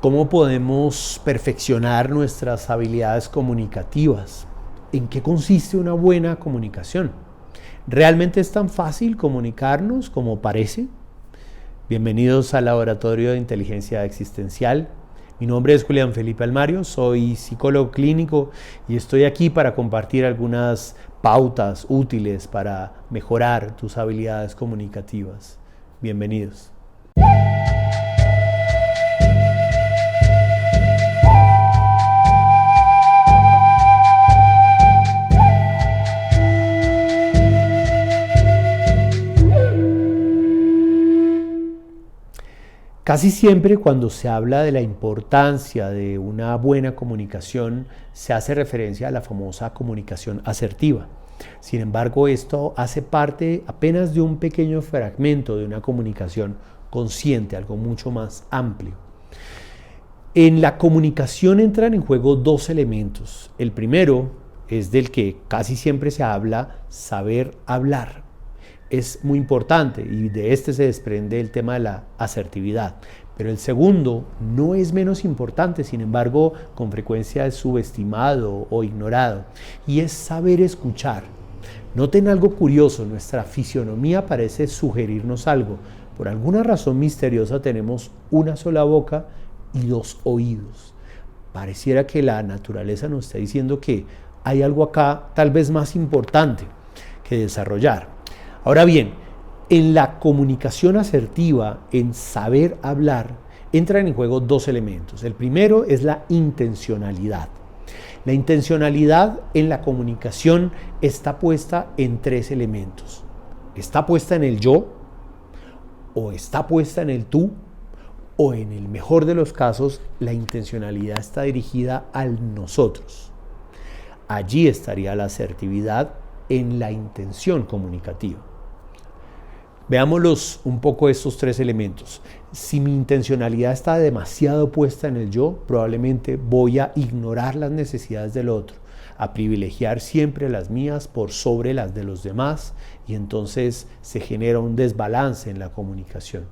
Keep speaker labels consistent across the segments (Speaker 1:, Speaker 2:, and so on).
Speaker 1: ¿Cómo podemos perfeccionar nuestras habilidades comunicativas? ¿En qué consiste una buena comunicación? ¿Realmente es tan fácil comunicarnos como parece? Bienvenidos al Laboratorio de Inteligencia Existencial. Mi nombre es Julián Felipe Almario, soy psicólogo clínico y estoy aquí para compartir algunas pautas útiles para mejorar tus habilidades comunicativas. Bienvenidos. Casi siempre cuando se habla de la importancia de una buena comunicación, se hace referencia a la famosa comunicación asertiva. Sin embargo, esto hace parte apenas de un pequeño fragmento de una comunicación consciente, algo mucho más amplio. En la comunicación entran en juego dos elementos. El primero es del que casi siempre se habla, saber hablar. Es muy importante y de este se desprende el tema de la asertividad. Pero el segundo no es menos importante, sin embargo, con frecuencia es subestimado o ignorado, y es saber escuchar. Noten algo curioso, nuestra fisionomía parece sugerirnos algo. Por alguna razón misteriosa tenemos una sola boca y dos oídos. Pareciera que la naturaleza nos está diciendo que hay algo acá tal vez más importante que desarrollar. Ahora bien, en la comunicación asertiva, en saber hablar, entran en juego dos elementos. El primero es la intencionalidad. La intencionalidad en la comunicación está puesta en tres elementos. Está puesta en el yo, o está puesta en el tú, o en el mejor de los casos, la intencionalidad está dirigida al nosotros. Allí estaría la asertividad en la intención comunicativa. Veámoslos un poco estos tres elementos. Si mi intencionalidad está demasiado puesta en el yo, probablemente voy a ignorar las necesidades del otro, a privilegiar siempre las mías por sobre las de los demás, y entonces se genera un desbalance en la comunicación.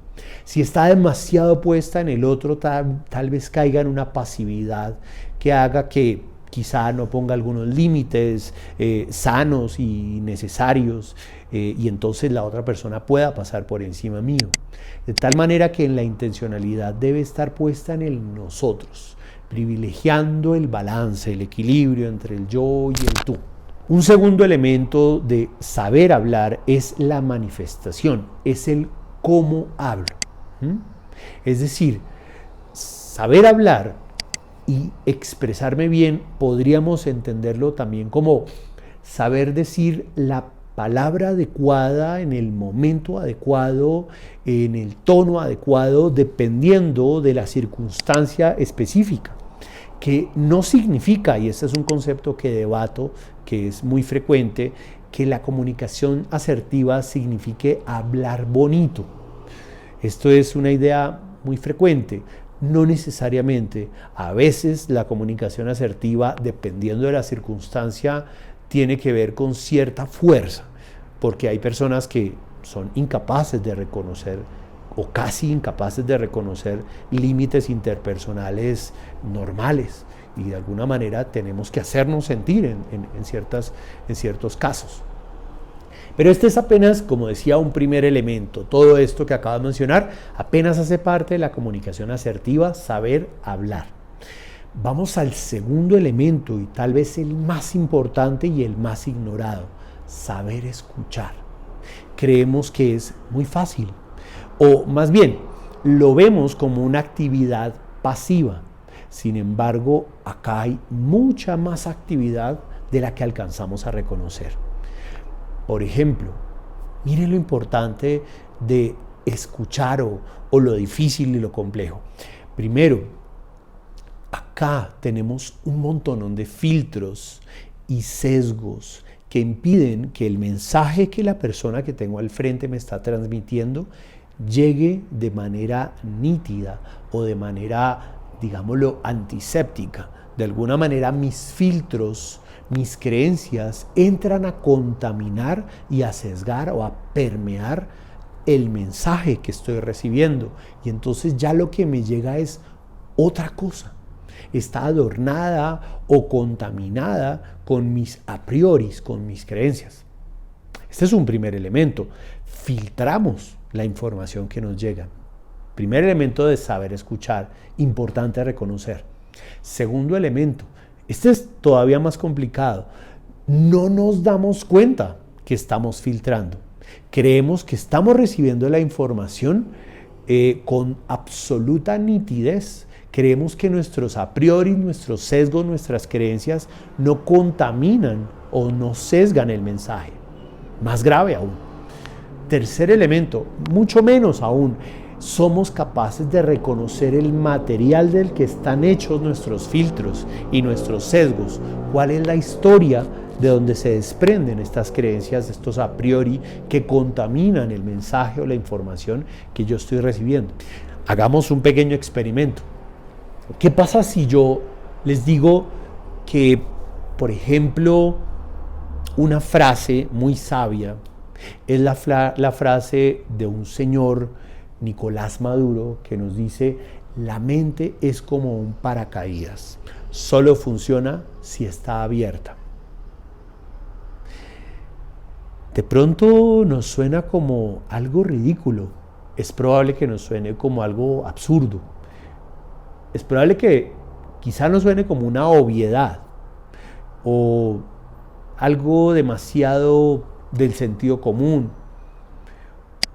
Speaker 1: Si está demasiado puesta en el otro, tal vez caiga en una pasividad que haga que quizá no ponga algunos límites sanos y necesarios, y entonces la otra persona pueda pasar por encima mío. De tal manera que en la intencionalidad debe estar puesta en el nosotros, privilegiando el balance, el equilibrio entre el yo y el tú. Un segundo elemento de saber hablar es la manifestación, es el cómo hablo. Es decir, saber hablar y expresarme bien, podríamos entenderlo también como saber decir la palabra adecuada en el momento adecuado, en el tono adecuado, dependiendo de la circunstancia específica, que no significa, y este es un concepto que debato, que es muy frecuente, que la comunicación asertiva signifique hablar bonito. Esto es una idea muy frecuente. No necesariamente. A veces la comunicación asertiva, dependiendo de la circunstancia, tiene que ver con cierta fuerza, porque hay personas que son incapaces de reconocer o casi incapaces de reconocer límites interpersonales normales, y de alguna manera tenemos que hacernos sentir en ciertos casos. Pero este es apenas, como decía, un primer elemento. Todo esto que acabo de mencionar apenas hace parte de la comunicación asertiva, saber hablar. Vamos al segundo elemento, y tal vez el más importante y el más ignorado: saber escuchar. Creemos que es muy fácil, o más bien, lo vemos como una actividad pasiva. Sin embargo, acá hay mucha más actividad de la que alcanzamos a reconocer. Por ejemplo, miren lo importante de escuchar o lo difícil y lo complejo. Primero, acá tenemos un montón de filtros y sesgos que impiden que el mensaje que la persona que tengo al frente me está transmitiendo llegue de manera nítida o de manera, digámoslo, antiséptica. De alguna manera mis filtros, mis creencias entran a contaminar y a sesgar o a permear el mensaje que estoy recibiendo, y entonces ya lo que me llega es otra cosa. Está adornada o contaminada con mis a prioris, con mis creencias. Este es un primer elemento. Filtramos la información que nos llega. Primer elemento de saber escuchar, importante reconocer. Segundo elemento, este es todavía más complicado. No nos damos cuenta que estamos filtrando. Creemos que estamos recibiendo la información con absoluta nitidez. Creemos que nuestros a priori, nuestros sesgos, nuestras creencias no contaminan o no sesgan el mensaje. Más grave aún. Tercer elemento, mucho menos aún, somos capaces de reconocer el material del que están hechos nuestros filtros y nuestros sesgos. ¿Cuál es la historia de donde se desprenden estas creencias, estos a priori que contaminan el mensaje o la información que yo estoy recibiendo? Hagamos un pequeño experimento. ¿Qué pasa si yo les digo que, por ejemplo, una frase muy sabia es la frase de un señor, Nicolás Maduro, que nos dice: la mente es como un paracaídas, solo funciona si está abierta? De pronto nos suena como algo ridículo, es probable que nos suene como algo absurdo, es probable que quizá nos suene como una obviedad o algo demasiado del sentido común,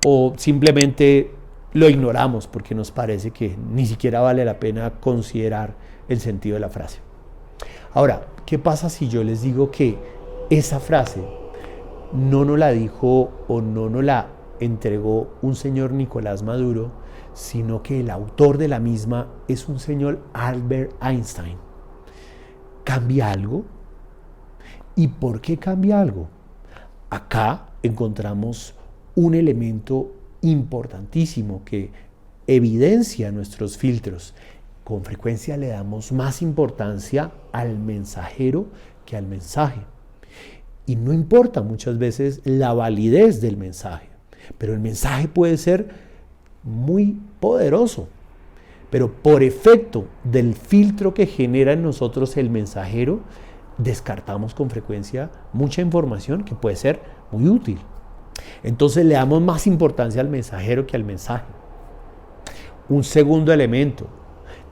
Speaker 1: o simplemente lo ignoramos porque nos parece que ni siquiera vale la pena considerar el sentido de la frase. Ahora, ¿qué pasa si yo les digo que esa frase no nos la dijo o no nos la entregó un señor Nicolás Maduro, sino que el autor de la misma es un señor Albert Einstein? ¿Cambia algo? ¿Y por qué cambia algo? Acá encontramos un elemento importantísimo que evidencia nuestros filtros. Con frecuencia le damos más importancia al mensajero que al mensaje. Y no importa muchas veces la validez del mensaje, pero el mensaje puede ser muy poderoso. Pero por efecto del filtro que genera en nosotros el mensajero, descartamos con frecuencia mucha información que puede ser muy útil. Entonces le damos más importancia al mensajero que al mensaje. Un segundo elemento,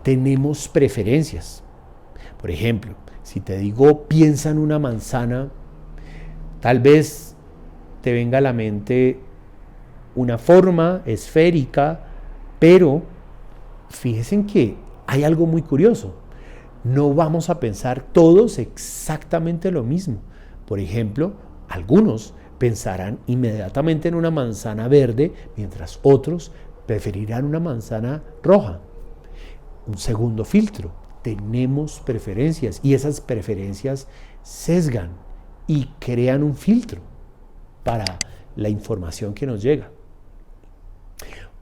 Speaker 1: tenemos preferencias. Por ejemplo, si te digo piensa en una manzana, tal vez te venga a la mente una forma esférica, pero fíjense en que hay algo muy curioso. No vamos a pensar todos exactamente lo mismo. Por ejemplo, algunos pensarán inmediatamente en una manzana verde, mientras otros preferirán una manzana roja. Un segundo filtro, tenemos preferencias y esas preferencias sesgan y crean un filtro para la información que nos llega.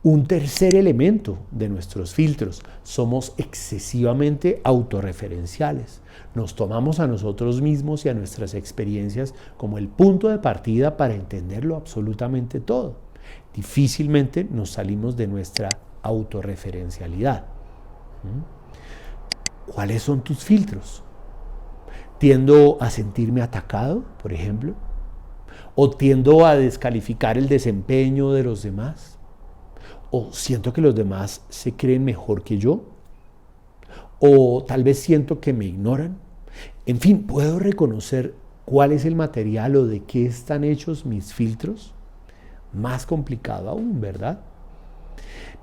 Speaker 1: Un tercer elemento de nuestros filtros, somos excesivamente autorreferenciales. Nos tomamos a nosotros mismos y a nuestras experiencias como el punto de partida para entenderlo absolutamente todo. Difícilmente nos salimos de nuestra autorreferencialidad. ¿Cuáles son tus filtros? ¿Tiendo a sentirme atacado, por ejemplo? ¿O tiendo a descalificar el desempeño de los demás? ¿O siento que los demás se creen mejor que yo? ¿O tal vez siento que me ignoran? En fin, ¿puedo reconocer cuál es el material o de qué están hechos mis filtros? Más complicado aún, ¿verdad?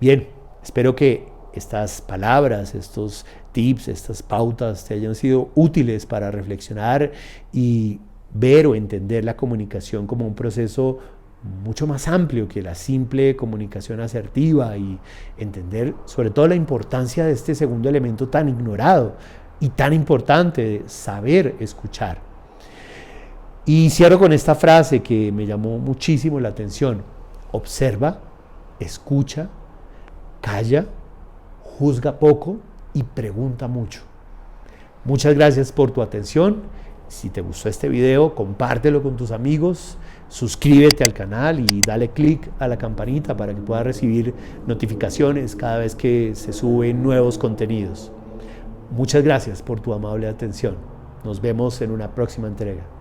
Speaker 1: Bien, espero que estas palabras, estos tips, estas pautas te hayan sido útiles para reflexionar y ver o entender la comunicación como un proceso mucho más amplio que la simple comunicación asertiva, y entender sobre todo la importancia de este segundo elemento tan ignorado y tan importante de saber escuchar. Y cierro con esta frase que me llamó muchísimo la atención: observa, escucha, calla, juzga poco y pregunta mucho. Muchas gracias por tu atención. Si te gustó este video, compártelo con tus amigos. Suscríbete al canal y dale click a la campanita para que puedas recibir notificaciones cada vez que se suben nuevos contenidos. Muchas gracias por tu amable atención. Nos vemos en una próxima entrega.